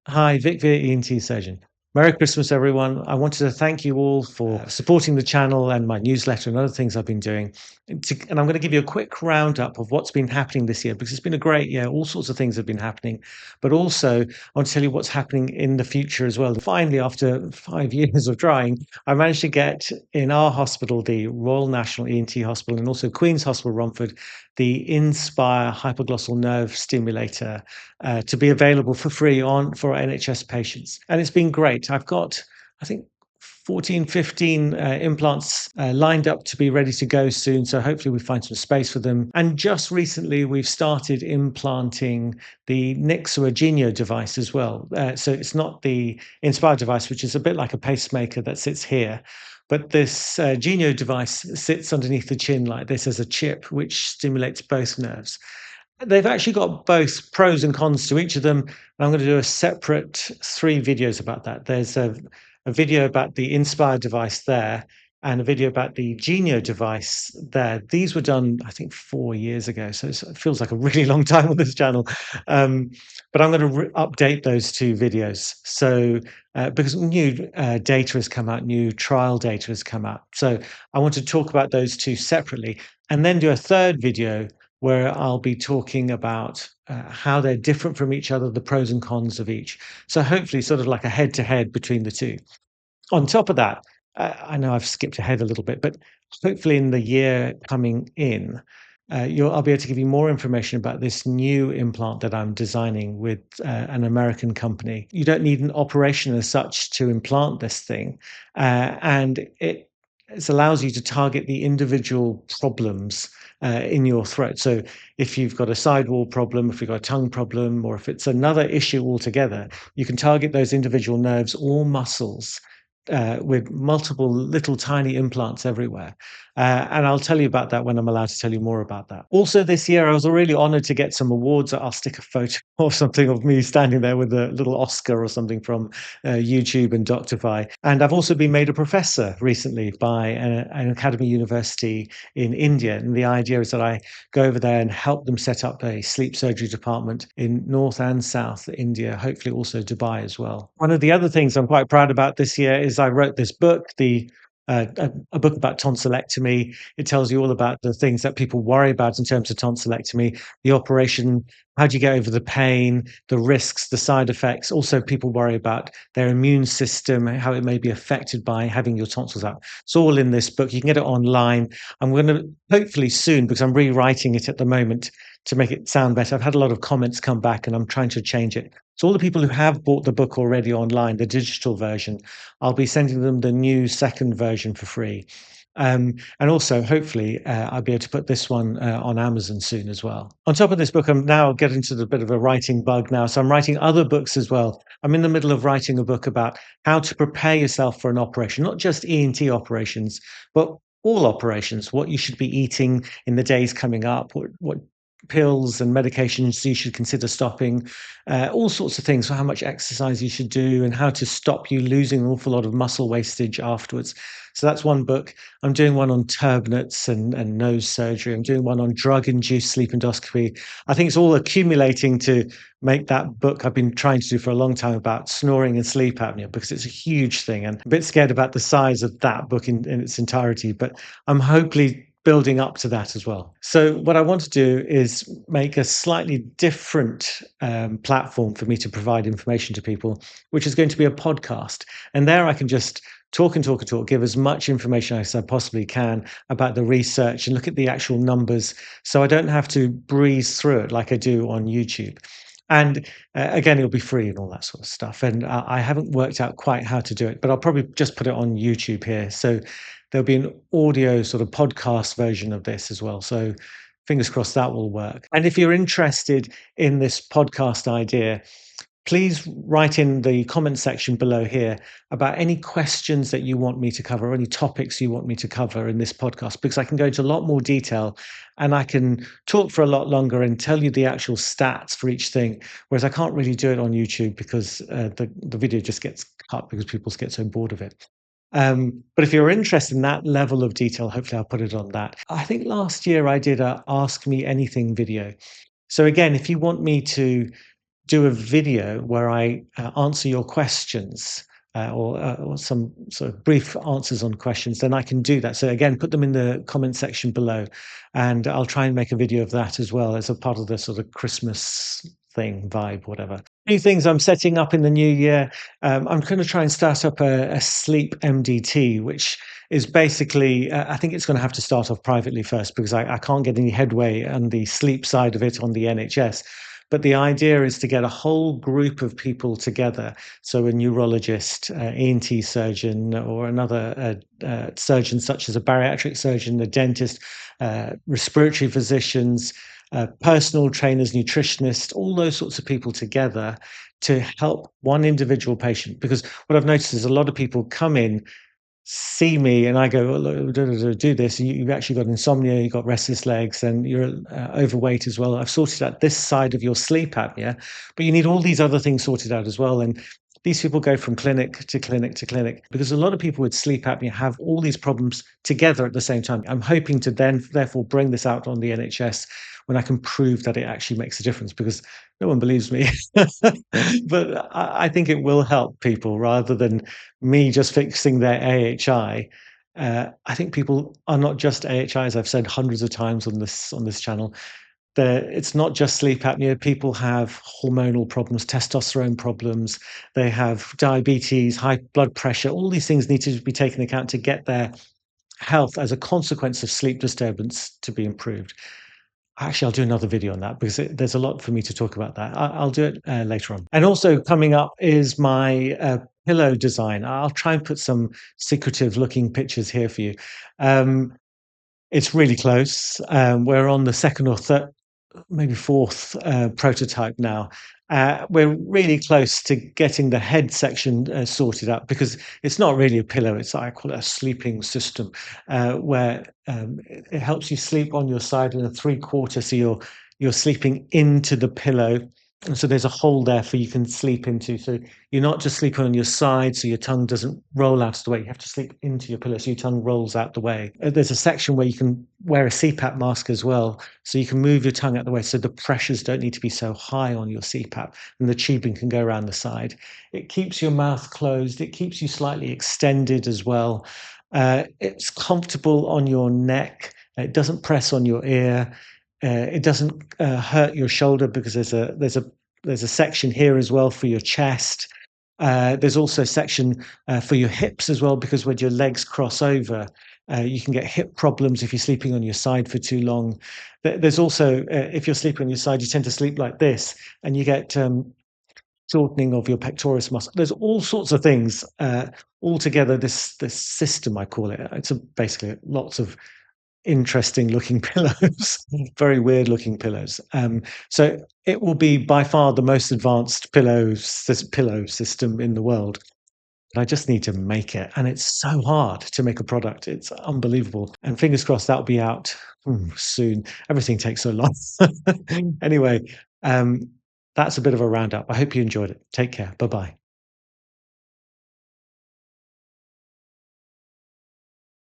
Hi, Vic Veer, ENT surgeon. Merry Christmas, everyone. I wanted to thank you all for supporting the channel and my newsletter and other things I've been doing. And I'm going to give you a quick roundup of what's been happening this year because it's been a great year. All sorts of things have been happening. But also, I want to tell you what's happening in the future as well. Finally, after 5 years of trying, I managed to get in our hospital, the Royal National ENT Hospital, and also Queen's Hospital, Romford, the Inspire hypoglossal nerve stimulator to be available for free on for NHS patients. And it's been great. I've got, I think, 14, 15 implants lined up to be ready to go soon. So hopefully we find some space for them. And just recently we've started implanting the Nyxoah Genio device as well. So it's not the Inspire device, which is a bit like a pacemaker that sits here. But this Genio device sits underneath the chin like this as a chip, which stimulates both nerves. They've actually got both pros and cons to each of them. And I'm going to do a separate 3 videos about that. There's a video about the Inspire device there and a video about the Genio device there. These were done, I think, 4 years ago. So it feels like a really long time on this channel. Um, but I'm going to update those 2 videos. So because new data has come out, new trial data has come out. So I want to talk about those 2 separately and then do a third video where I'll be talking about how they're different from each other, the pros and cons of each. So hopefully, sort of like a head to head between the 2. On top of that, I know I've skipped ahead a little bit, but hopefully in the year coming in, I'll be able to give you more information about this new implant that I'm designing with an American company. You don't need an operation as such to implant this thing, and it allows you to target the individual problems in your throat. So if you've got a sidewall problem, if you've got a tongue problem, or if it's another issue altogether, you can target those individual nerves or muscles with multiple little tiny implants everywhere. And I'll tell you about that when I'm allowed to tell you more about that. Also, this year, I was really honored to get some awards. I'll stick a photo or something of me standing there with a little Oscar or something from YouTube and Doctify. And I've also been made a professor recently by an academy university in India. And the idea is that I go over there and help them set up a sleep surgery department in North and South India, hopefully also Dubai as well. One of the other things I'm quite proud about this year is I wrote this book, a book about tonsillectomy. It tells you all about the things that people worry about in terms of tonsillectomy, the operation, how do you get over the pain, the risks, the side effects. Also, people worry about their immune system, how it may be affected by having your tonsils out. It's all in this book. You can get it online. I'm going to hopefully soon, because I'm rewriting it at the moment to make it sound better. I've had a lot of comments come back and I'm trying to change it. So all the people who have bought the book already online, the digital version, I'll be sending them the new second version for free. And also, hopefully, I'll be able to put this one on Amazon soon as well. On top of this book, I'm now getting to the bit of a writing bug now. So I'm writing other books as well. I'm in the middle of writing a book about how to prepare yourself for an operation, not just ENT operations, but all operations, what you should be eating in the days coming up, what pills and medications you should consider stopping, all sorts of things for how much exercise you should do and how to stop you losing an awful lot of muscle wastage afterwards. So that's one book. I'm doing one on turbinates and nose surgery. I'm doing one on drug-induced sleep endoscopy. I think it's all accumulating to make that book I've been trying to do for a long time about snoring and sleep apnea because it's a huge thing and a bit scared about the size of that book in its entirety. But I'm hopefully building up to that as well. So what I want to do is make a slightly different platform for me to provide information to people, which is going to be a podcast. And there I can just talk and talk and talk, give as much information as I possibly can about the research and look at the actual numbers. So I don't have to breeze through it like I do on YouTube. And again, it'll be free and all that sort of stuff. And I haven't worked out quite how to do it, but I'll probably just put it on YouTube here. So there'll be an audio sort of podcast version of this as well. So fingers crossed that will work. And if you're interested in this podcast idea, please write in the comment section below here about any questions that you want me to cover or any topics you want me to cover in this podcast, because I can go into a lot more detail and I can talk for a lot longer and tell you the actual stats for each thing, whereas I can't really do it on YouTube because the video just gets cut because people get so bored of it. But if you're interested in that level of detail, hopefully I'll put it on that. I think last year I did a Ask Me Anything video. So again, if you want me to do a video where I answer your questions. Or some sort of brief answers on questions, then I can do that. So again, put them in the comment section below, and I'll try and make a video of that as well as a part of the sort of Christmas thing, vibe, whatever. Few things I'm setting up in the new year. I'm going to try and start up a sleep MDT, which is basically, I think it's going to have to start off privately first because I can't get any headway on the sleep side of it on the NHS. But the idea is to get a whole group of people together. So a neurologist, ENT surgeon, or another surgeon, such as a bariatric surgeon, a dentist, respiratory physicians, personal trainers, nutritionists, all those sorts of people together to help one individual patient. Because what I've noticed is a lot of people come in, see me, and I go, "Oh, look, do this. You've actually got insomnia, you've got restless legs, and you're overweight as well. I've sorted out this side of your sleep apnea, but you need all these other things sorted out as well." And these people go from clinic to clinic to clinic because a lot of people with sleep apnea have all these problems together at the same time. I'm hoping to then, therefore, bring this out on the NHS when I can prove that it actually makes a difference because no one believes me. But I think it will help people rather than me just fixing their AHI. I think people are not just AHI, as I've said hundreds of times on this channel. It's not just sleep apnea. People have hormonal problems, testosterone problems. They have diabetes, high blood pressure. All these things need to be taken into account to get their health as a consequence of sleep disturbance to be improved. Actually, I'll do another video on that because there's a lot for me to talk about that. I'll do it later on. And also coming up is my pillow design. I'll try and put some secretive looking pictures here for you. Um, it's really close. We're on the second or third, maybe fourth prototype now. We're really close to getting the head section sorted out because it's not really a pillow. I call it a sleeping system, where it helps you sleep on your side in a three-quarter, so you're sleeping into the pillow. And so there's a hole there for you can sleep into. So you're not just sleeping on your side, so your tongue doesn't roll out of the way. You have to sleep into your pillow, so your tongue rolls out the way. There's a section where you can wear a CPAP mask as well, so you can move your tongue out the way, so the pressures don't need to be so high on your CPAP, and the tubing can go around the side. It keeps your mouth closed. It keeps you slightly extended as well. It's comfortable on your neck. It doesn't press on your ear. It doesn't hurt your shoulder because there's a section here as well for your chest. There's also a section for your hips as well because when your legs cross over, you can get hip problems if you're sleeping on your side for too long. There's also, if you're sleeping on your side, you tend to sleep like this, and you get shortening of your pectoris muscle. There's all sorts of things all together. This system, I call it. It's basically lots of interesting looking pillows, very weird looking pillows. So it will be by far the most advanced pillow system in the world. But I just need to make it, and it's so hard to make a product. It's unbelievable. And fingers crossed that'll be out soon. Everything takes so long. Anyway, that's a bit of a roundup. I hope you enjoyed it. Take care. Bye bye.